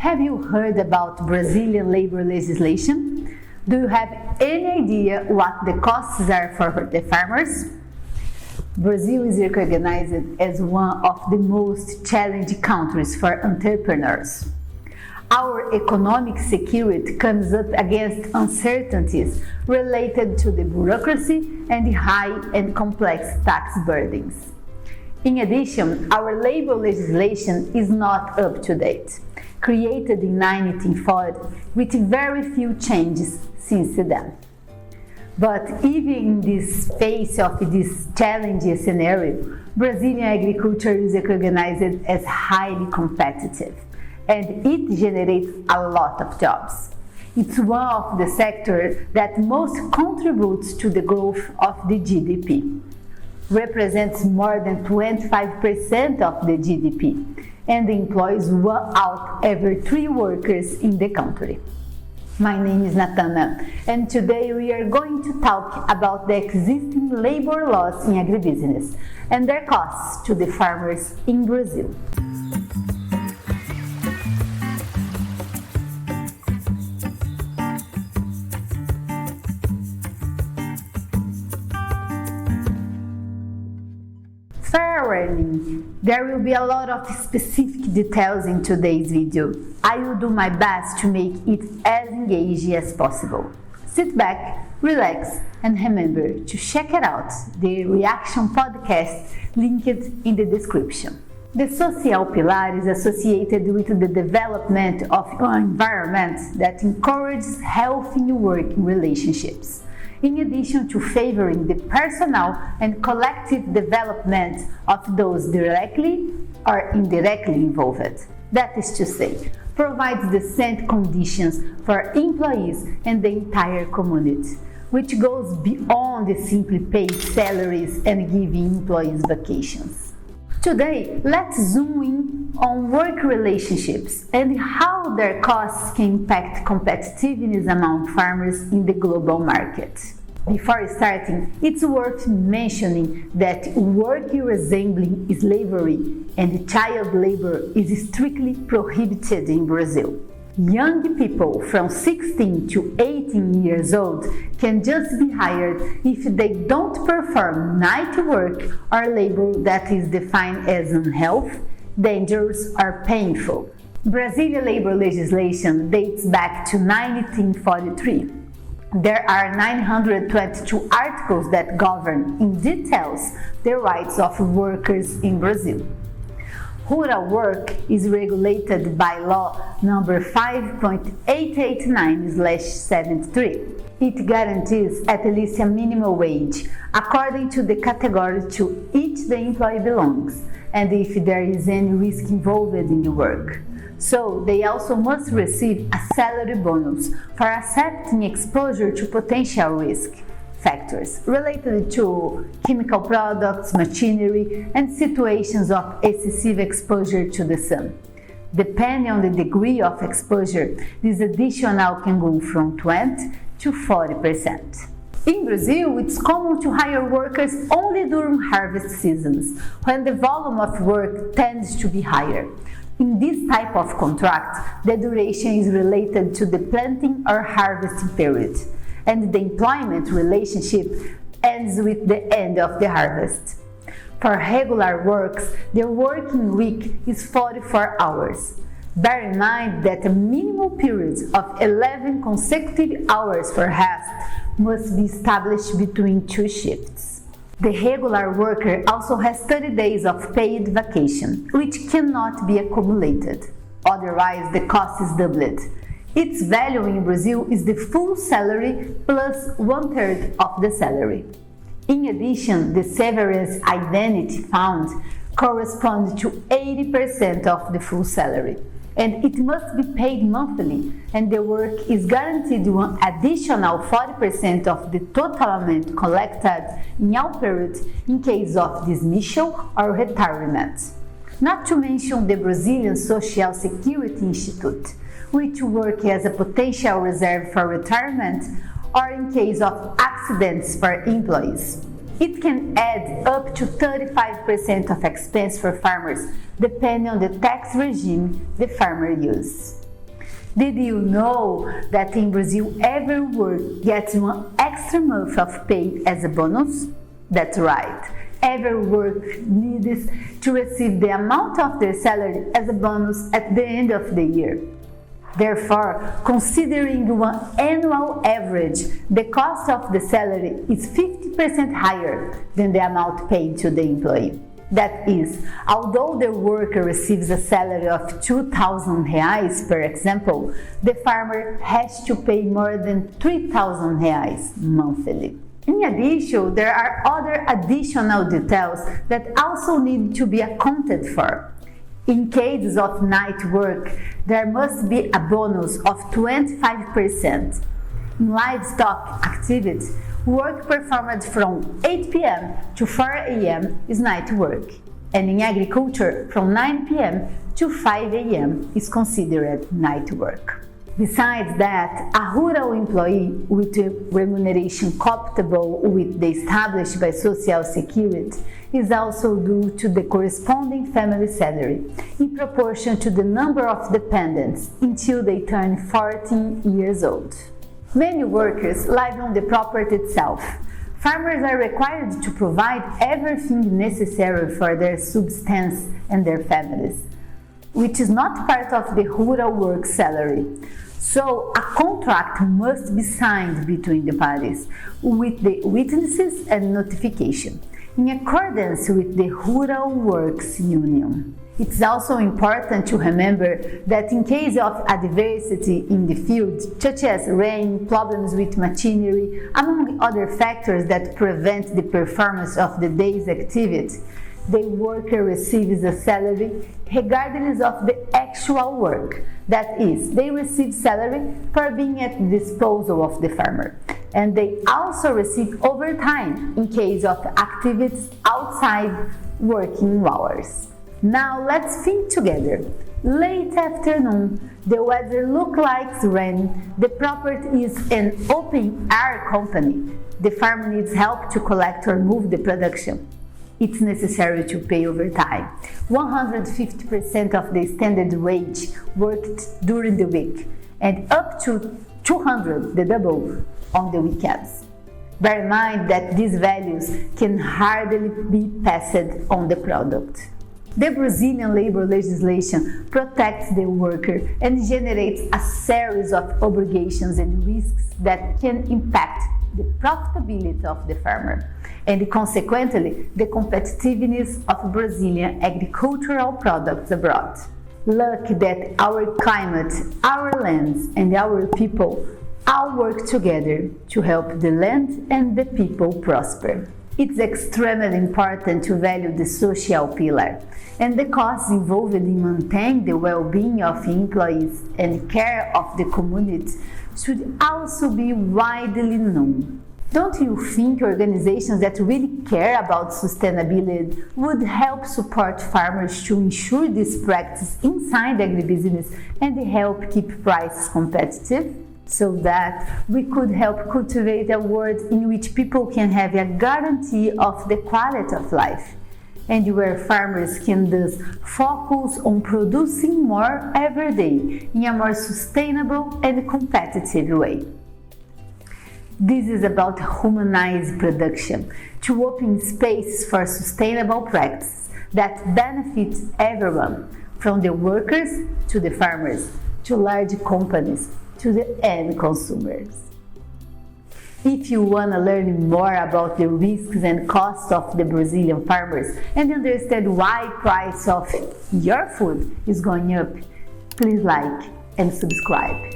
Have you heard about Brazilian labor legislation? Do you have any idea what the costs are for the farmers? Brazil is recognized as one of the most challenging countries for entrepreneurs. Our economic security comes up against uncertainties related to the bureaucracy and the high and complex tax burdens. In addition, our labor legislation is not up to date, created in 1940 with very few changes since then. But even in this face of this challenging scenario, Brazilian agriculture is recognized as highly competitive, and it generates a lot of jobs. It's one of the sectors that most contributes to the growth of the GDP, represents more than 25% of the GDP, and employs 1 out of every 3 workers in the country. My name is Nathana, and today we are going to talk about the existing labor laws in agribusiness and their costs to the farmers in Brazil. Fair warning, there will be a lot of specific details in today's video. I will do my best to make it as engaging as possible. Sit back, relax, and remember to check it out, the Reaction podcast linked in the description. The social pillar is associated with the development of an environment that encourages healthy working relationships, in addition to favoring the personal and collective development of those directly or indirectly involved. That is to say, provides decent conditions for employees and the entire community, which goes beyond the simply paid salaries and giving employees vacations. Today, let's zoom in on work relationships and how their costs can impact competitiveness among farmers in the global market. Before starting, it's worth mentioning that work resembling slavery and child labor is strictly prohibited in Brazil. Young people from 16 to 18 years old can just be hired if they don't perform night work or labor that is defined as unhealthy, dangerous, or painful. Brazilian labor legislation dates back to 1943. There are 922 articles that govern in details the rights of workers in Brazil. Rural work is regulated by law number 5.889/73. It guarantees at least a minimum wage according to the category to which the employee belongs and if there is any risk involved in the work. So, they also must receive a salary bonus for accepting exposure to potential risk factors related to chemical products, machinery, and situations of excessive exposure to the sun. Depending on the degree of exposure, this additional can go from 20 to 40%. In Brazil, it's common to hire workers only during harvest seasons, when the volume of work tends to be higher. In this type of contract, the duration is related to the planting or harvesting period, and the employment relationship ends with the end of the harvest. For regular works, the working week is 44 hours. Bear in mind that a minimum period of 11 consecutive hours for rest must be established between 2 shifts. The regular worker also has 30 days of paid vacation, which cannot be accumulated. Otherwise, the cost is doubled. Its value in Brazil is the full salary plus 1/3 of the salary. In addition, the severance indemnity fund corresponds to 80% of the full salary, and it must be paid monthly, and the work is guaranteed one additional 40% of the total amount collected in all periods in case of dismissal or retirement. Not to mention the Brazilian Social Security Institute, which works as a potential reserve for retirement or in case of accidents for employees. It can add up to 35% of expense for farmers, depending on the tax regime the farmer uses. Did you know that in Brazil every worker gets one extra month of pay as a bonus? That's right. Every worker needs to receive the amount of their salary as a bonus at the end of the year. Therefore, considering one annual average, the cost of the salary is 50% higher than the amount paid to the employee. That is, although the worker receives a salary of 2,000 reais, per example, the farmer has to pay more than 3,000 reais monthly. In addition, there are other additional details that also need to be accounted for. In cases of night work, there must be a bonus of 25%. In livestock activities, work performed from 8 p.m. to 4 a.m. is night work, and in agriculture, from 9 p.m. to 5 a.m. is considered night work. Besides that, a rural employee with a remuneration compatible with the established by Social Security is also due to the corresponding family salary in proportion to the number of dependents until they turn 14 years old. Many workers live on the property itself. Farmers are required to provide everything necessary for their subsistence and their families, which is not part of the rural work salary. So, a contract must be signed between the parties with the witnesses and notification, in accordance with the Rural Works Union. It's also important to remember that in case of adversity in the field, such as rain, problems with machinery, among other factors that prevent the performance of the day's activity, the worker receives a salary regardless of the actual work. That is, they receive salary for being at the disposal of the farmer. And they also receive overtime in case of activities outside working hours. Now let's think together. Late afternoon, the weather looks like rain, the property is an open air company. The farmer needs help to collect or move the production. It's necessary to pay overtime. 150% of the standard wage worked during the week, and up to 200, the double, on the weekends. Bear in mind that these values can hardly be passed on the product. The Brazilian labor legislation protects the worker and generates a series of obligations and risks that can impact the profitability of the farmer and consequently the competitiveness of Brazilian agricultural products abroad. Look that our climate, our lands and our people all work together to help the land and the people prosper. It's extremely important to value the social pillar, and the costs involved in maintaining the well-being of employees and care of the community should also be widely known. Don't you think organizations that really care about sustainability would help support farmers to ensure this practice inside agribusiness and help keep prices competitive? So that we could help cultivate a world in which people can have a guarantee of the quality of life, and where farmers can thus focus on producing more every day in a more sustainable and competitive way. This is about humanized production, to open space for sustainable practices that benefit everyone, from the workers to the farmers, to large companies, to the end consumers. If you want to learn more about the risks and costs of the Brazilian farmers and understand why price of your food is going up, please like and subscribe.